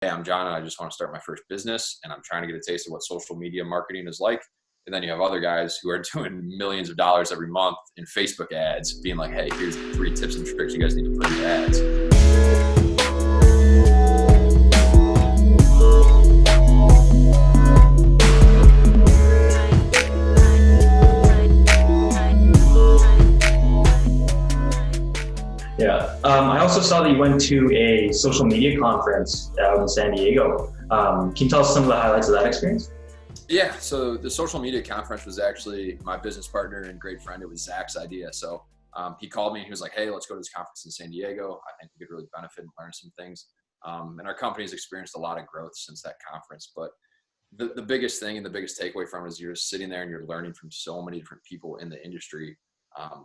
hey, I'm John and I just want to start my first business and I'm trying to get a taste of what social media marketing is like. And then you have other guys who are doing millions of dollars every month in Facebook ads being like, hey, here's the 3 tips and tricks you guys need to put in your ads. Yeah. I also saw that you went to a social media conference out in San Diego. Can you tell us some of the highlights of that experience? Yeah, so the social media conference was actually my business partner and great friend. It was Zach's idea. So he called me and he was like, hey, let's go to this conference in San Diego. I think we could really benefit and learn some things. And our company's experienced a lot of growth since that conference. But the biggest thing and the biggest takeaway from it is you're just sitting there and you're learning from so many different people in the industry.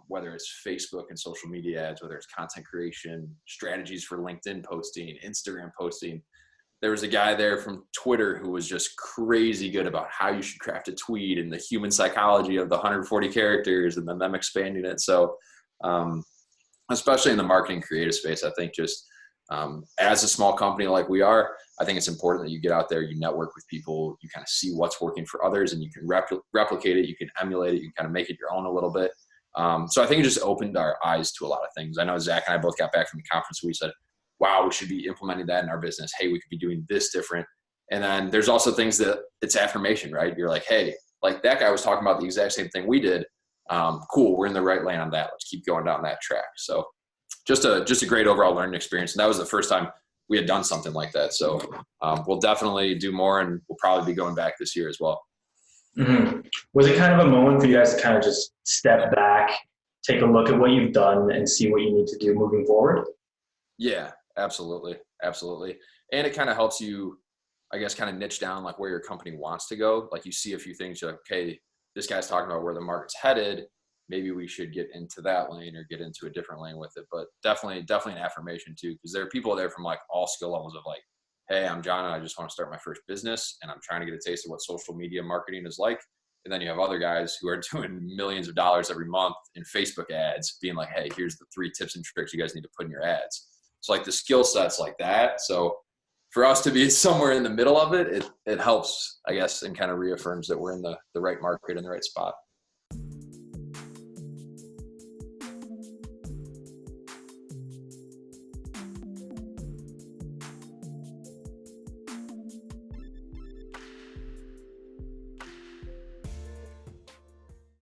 Whether it's Facebook and social media ads, whether it's content creation, strategies for LinkedIn posting, Instagram posting. There was a guy there from Twitter who was just crazy good about how you should craft a tweet and the human psychology of the 140 characters and then them expanding it. So especially in the marketing creative space, I think just as a small company like we are, I think it's important that you get out there, you network with people, you kind of see what's working for others and you can replicate it, you can emulate it, you can kind of make it your own a little bit. So I think it just opened our eyes to a lot of things. I know Zach and I both got back from the conference. We said, wow, we should be implementing that in our business. Hey, we could be doing this different. And then there's also things that it's affirmation, right? You're like, hey, like that guy was talking about the exact same thing we did. Cool. We're in the right lane on that. Let's keep going down that track. So just a great overall learning experience. And that was the first time we had done something like that. So we'll definitely do more and we'll probably be going back this year as well. Mm-hmm. Was it kind of a moment for you guys to kind of just step back, take a look at what you've done and see what you need to do moving forward? Yeah, absolutely. Absolutely. And it kind of helps you, I guess, kind of niche down like where your company wants to go. Like you see a few things, you're like, okay, this guy's talking about where the market's headed. Maybe we should get into that lane or get into a different lane with it. But definitely an affirmation too, because there are people there from like all skill levels of like, hey, I'm John and I just want to start my first business and I'm trying to get a taste of what social media marketing is like. And then you have other guys who are doing millions of dollars every month in Facebook ads being like, hey, here's the 3 tips and tricks you guys need to put in your ads. So like the skill sets like that. So for us to be somewhere in the middle of it, it helps, I guess, and kind of reaffirms that we're in the right market and the right spot.